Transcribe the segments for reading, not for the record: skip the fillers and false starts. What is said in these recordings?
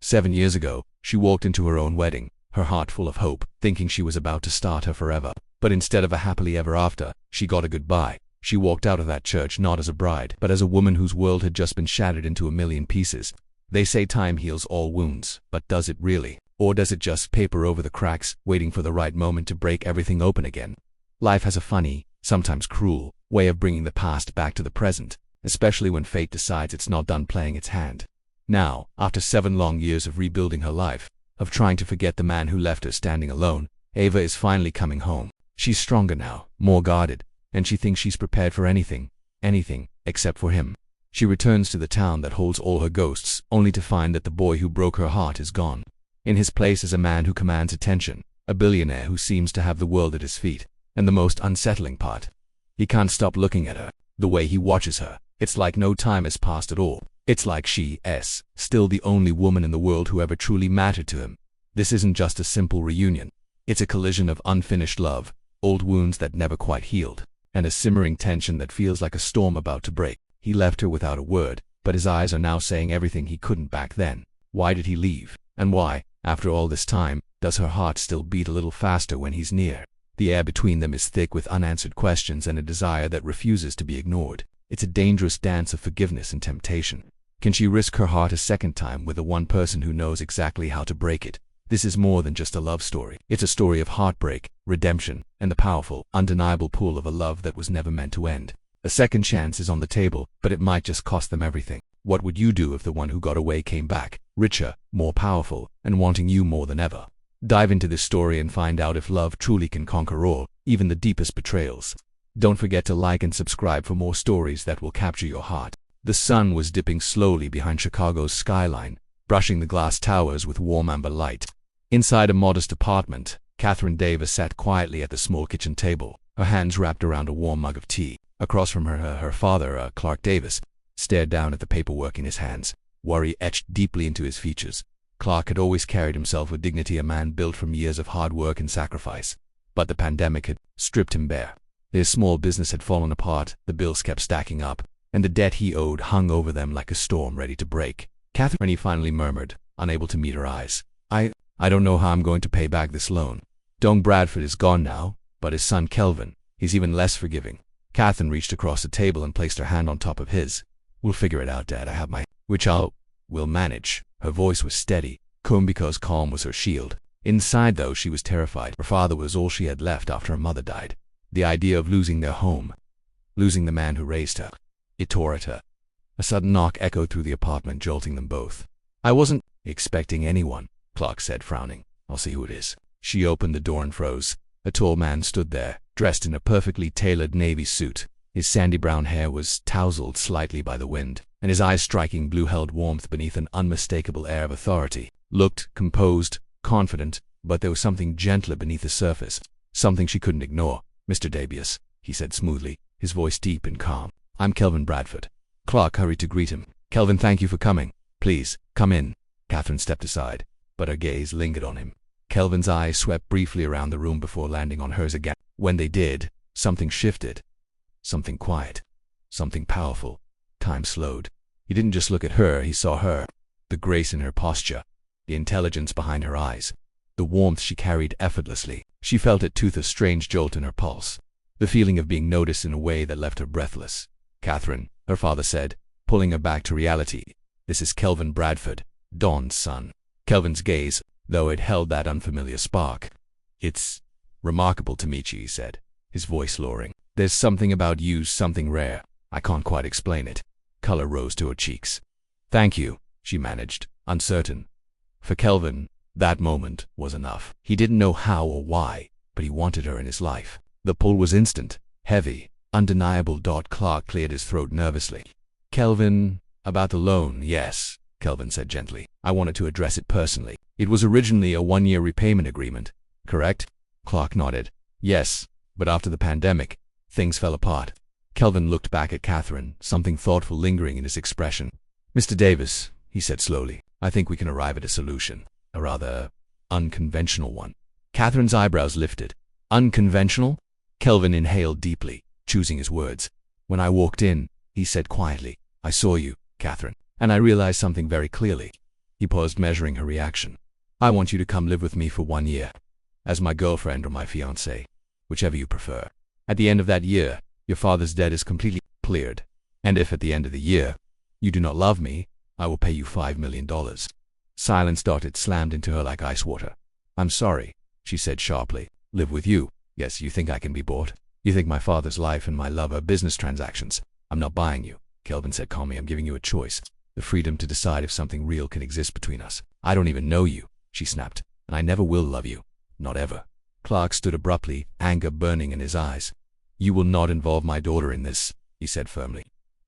7 years ago, she walked into her own wedding, her heart full of hope, thinking she was about to start her forever. But instead of a happily ever after, she got a goodbye. She walked out of that church not as a bride, but as a woman whose world had just been shattered into a million pieces. They say time heals all wounds, but does it really? Or does it just paper over the cracks, waiting for the right moment to break everything open again? Life has a funny, sometimes cruel, way of bringing the past back to the present, especially when fate decides it's not done playing its hand. Now, after 7 long years of rebuilding her life, of trying to forget the man who left her standing alone, Ava is finally coming home. She's stronger now, more guarded, and she thinks she's prepared for anything, except for him. She returns to the town that holds all her ghosts, only to find that the boy who broke her heart is gone. In his place is a man who commands attention, a billionaire who seems to have the world at his feet. And the most unsettling part, he can't stop looking at her. The way he watches her, it's like no time has passed at all. It's like she is still the only woman in the world who ever truly mattered to him. This isn't just a simple reunion. It's a collision of unfinished love, old wounds that never quite healed, and a simmering tension that feels like a storm about to break. He left her without a word, but his eyes are now saying everything he couldn't back then. Why did he leave? And why, after all this time, does her heart still beat a little faster when he's near? The air between them is thick with unanswered questions and a desire that refuses to be ignored. It's a dangerous dance of forgiveness and temptation. Can she risk her heart a second time with the one person who knows exactly how to break it? This is more than just a love story. It's a story of heartbreak, redemption, and the powerful, undeniable pull of a love that was never meant to end. A second chance is on the table, but it might just cost them everything. What would you do if the one who got away came back, richer, more powerful, and wanting you more than ever? Dive into this story and find out if love truly can conquer all, even the deepest betrayals. Don't forget to like and subscribe for more stories that will capture your heart. The sun was dipping slowly behind Chicago's skyline, brushing the glass towers with warm amber light. Inside a modest apartment, Catherine Davis sat quietly at the small kitchen table, her hands wrapped around a warm mug of tea. Across from her father, Clark Davis, stared down at the paperwork in his hands, worry etched deeply into his features. Clark had always carried himself with dignity, a man built from years of hard work and sacrifice. But the pandemic had stripped him bare. His small business had fallen apart, the bills kept stacking up, and the debt he owed hung over them like a storm ready to break. Catherine, he finally murmured, unable to meet her eyes. I don't know how I'm going to pay back this loan. Don Bradford is gone now, but his son Kelvin, he's even less forgiving. Catherine reached across the table and placed her hand on top of his. We'll figure it out, Dad. I have my... We'll manage. Her voice was steady, calm because calm was her shield. Inside, though, she was terrified. Her father was all she had left after her mother died. The idea of losing their home, losing the man who raised her, it tore at her. A sudden knock echoed through the apartment, jolting them both. I wasn't expecting anyone, Clark said, frowning. I'll see who it is. She opened the door and froze. A tall man stood there, dressed in a perfectly tailored navy suit. His sandy brown hair was tousled slightly by the wind, and his eyes, striking blue, held warmth beneath an unmistakable air of authority. Looked composed, confident, but there was something gentler beneath the surface, something she couldn't ignore. Mr. Davies, he said smoothly, his voice deep and calm. I'm Kelvin Bradford. Clark hurried to greet him. Kelvin, thank you for coming. Please, come in. Catherine stepped aside, but her gaze lingered on him. Kelvin's eyes swept briefly around the room before landing on hers again. When they did, something shifted. Something quiet. Something powerful. Time slowed. He didn't just look at her, he saw her. The grace in her posture. The intelligence behind her eyes. The warmth she carried effortlessly. She felt it tooth a strange jolt in her pulse. The feeling of being noticed in a way that left her breathless. Catherine, her father said, pulling her back to reality. This is Kelvin Bradford, Dawn's son. Kelvin's gaze, though it held that unfamiliar spark. It's remarkable to meet you, he said, his voice lowering. There's something about you, something rare. I can't quite explain it. Color rose to her cheeks. Thank you, she managed, uncertain. For Kelvin, that moment was enough. He didn't know how or why, but he wanted her in his life. The pull was instant, heavy, undeniable. Clark cleared his throat nervously. Kelvin, about the loan, yes, Kelvin said gently. I wanted to address it personally. It was originally a 1-year repayment agreement, correct? Clark nodded. Yes, but after the pandemic, things fell apart. Kelvin looked back at Catherine, something thoughtful lingering in his expression. Mr. Davis, he said slowly, I think we can arrive at a solution. A rather unconventional one. Catherine's eyebrows lifted. Unconventional? Kelvin inhaled deeply, choosing his words. When I walked in, he said quietly, I saw you, Catherine, and I realized something very clearly. He paused, measuring her reaction. I want you to come live with me for 1 year. As my girlfriend or my fiancée, whichever you prefer. At the end of that year, your father's debt is completely cleared. And if at the end of the year, you do not love me, I will pay you $5 million. Silence slammed into her like ice water. I'm sorry, she said sharply. Live with you? Yes, you think I can be bought? You think my father's life and my love are business transactions? I'm not buying you, Kelvin said calmly. I'm giving you a choice. The freedom to decide if something real can exist between us. I don't even know you, she snapped, and I never will love you. Not ever. Clark stood abruptly, anger burning in his eyes. You will not involve my daughter in this, he said firmly.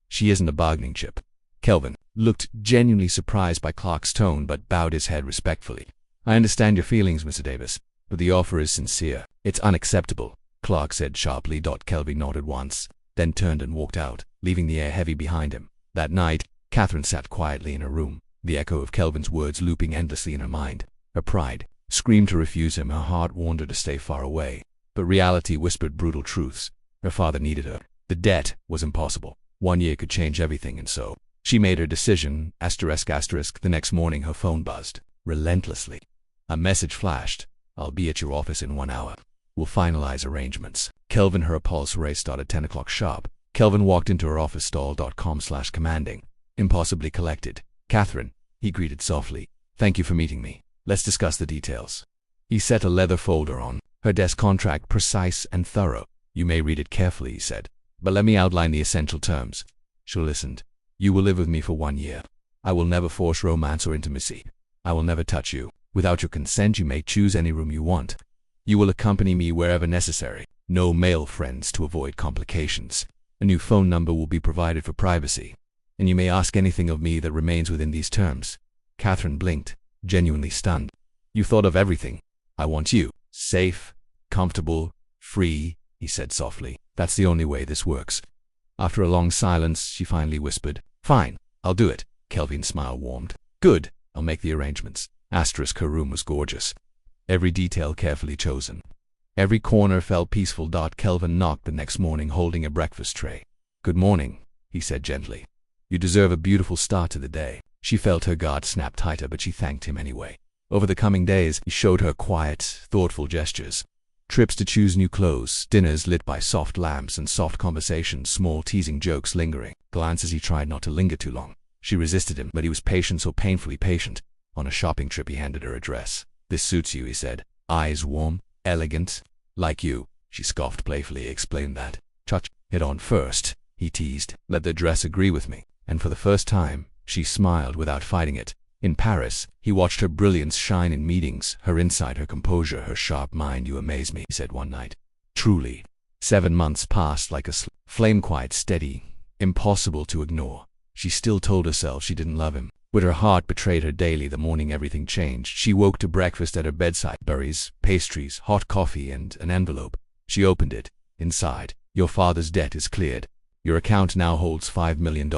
She isn't a bargaining chip. Kelvin looked genuinely surprised by Clark's tone but bowed his head respectfully. I understand your feelings, Mr. Davis, but the offer is sincere. It's unacceptable, Clark said sharply. Kelvin nodded once, then turned and walked out, leaving the air heavy behind him. That night, Catherine sat quietly in her room, the echo of Kelvin's words looping endlessly in her mind. Her pride screamed to refuse him, her heart warned her to stay far away. But reality whispered brutal truths. Her father needed her. The debt was impossible. 1 year could change everything, and so she made her decision. ***. The next morning her phone buzzed, relentlessly. A message flashed. I'll be at your office in 1 hour. We'll finalize arrangements. Kelvin, her pulse raced at 10 o'clock sharp. Kelvin walked into her office stall.com/commanding, impossibly collected. Catherine, he greeted softly. Thank you for meeting me. Let's discuss the details. He set a leather folder on her desk, contract precise and thorough. You may read it carefully, he said, but let me outline the essential terms. She listened. You will live with me for 1 year. I will never force romance or intimacy. I will never touch you. Without your consent, you may choose any room you want. You will accompany me wherever necessary. No male friends to avoid complications. A new phone number will be provided for privacy. And you may ask anything of me that remains within these terms. Catherine blinked, genuinely stunned. You thought of everything. I want you. Safe, comfortable, free, he said softly. That's the only way this works. After a long silence, she finally whispered, Fine, I'll do it. Kelvin's smile warmed. Good, I'll make the arrangements. Her room was gorgeous. Every detail carefully chosen. Every corner felt peaceful. Kelvin knocked the next morning holding a breakfast tray. Good morning, he said gently. You deserve a beautiful start to the day. She felt her guard snap tighter, but she thanked him anyway. Over the coming days, he showed her quiet, thoughtful gestures. Trips to choose new clothes, dinners lit by soft lamps and soft conversations, small teasing jokes lingering. Glances he tried not to linger too long. She resisted him, but he was patient, so painfully patient. On a shopping trip, he handed her a dress. This suits you, he said. Eyes warm, elegant. Like you, she scoffed playfully. Explain that. Touch it on first, he teased. Let the dress agree with me. And for the first time, she smiled without fighting it. In Paris, he watched her brilliance shine in meetings, her insight, her composure, her sharp mind. You amaze me, he said one night. Truly. 7 months passed like a flame, quiet, steady, impossible to ignore. She still told herself she didn't love him, but her heart betrayed her daily. The morning everything changed. She woke to breakfast at her bedside. Berries, pastries, hot coffee, and an envelope. She opened it. Inside, your father's debt is cleared. Your account now holds $5 million.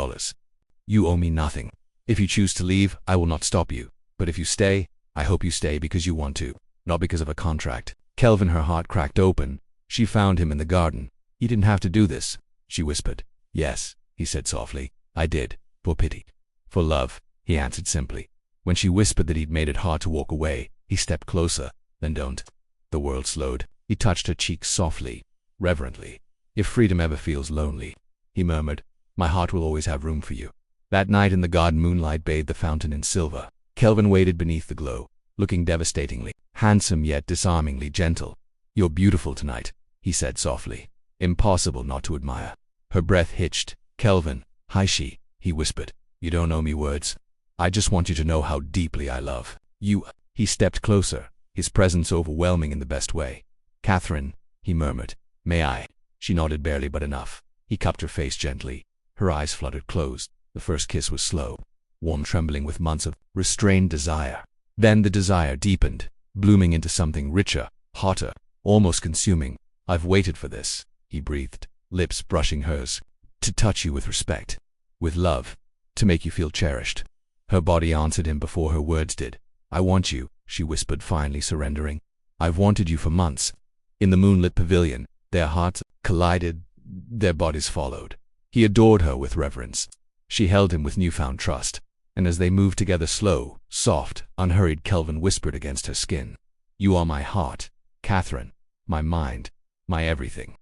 You owe me nothing. If you choose to leave, I will not stop you. But if you stay, I hope you stay because you want to, not because of a contract. Kelvin, her heart cracked open. She found him in the garden. You didn't have to do this, she whispered. Yes, he said softly. I did. For pity. For love, he answered simply. When she whispered that he'd made it hard to walk away, he stepped closer. Then don't. The world slowed. He touched her cheek softly, reverently. If freedom ever feels lonely, he murmured, my heart will always have room for you. That night in the garden, moonlight bathed the fountain in silver. Kelvin waited beneath the glow, looking devastatingly handsome yet disarmingly gentle. You're beautiful tonight, he said softly. Impossible not to admire. Her breath hitched. Kelvin, hi she, he whispered. You don't owe me words. I just want you to know how deeply I love you. He stepped closer, his presence overwhelming in the best way. Catherine, he murmured. May I? She nodded barely, but enough. He cupped her face gently. Her eyes fluttered closed. The first kiss was slow, warm, trembling with months of restrained desire. Then the desire deepened, blooming into something richer, hotter, almost consuming. I've waited for this, he breathed, lips brushing hers. To touch you with respect, with love, to make you feel cherished. Her body answered him before her words did. I want you, she whispered, finally surrendering. I've wanted you for months. In the moonlit pavilion, their hearts collided, their bodies followed. He adored her with reverence. She held him with newfound trust. And as they moved together, slow, soft, unhurried, Kelvin whispered against her skin, "You are my heart, Catherine, my mind, my everything."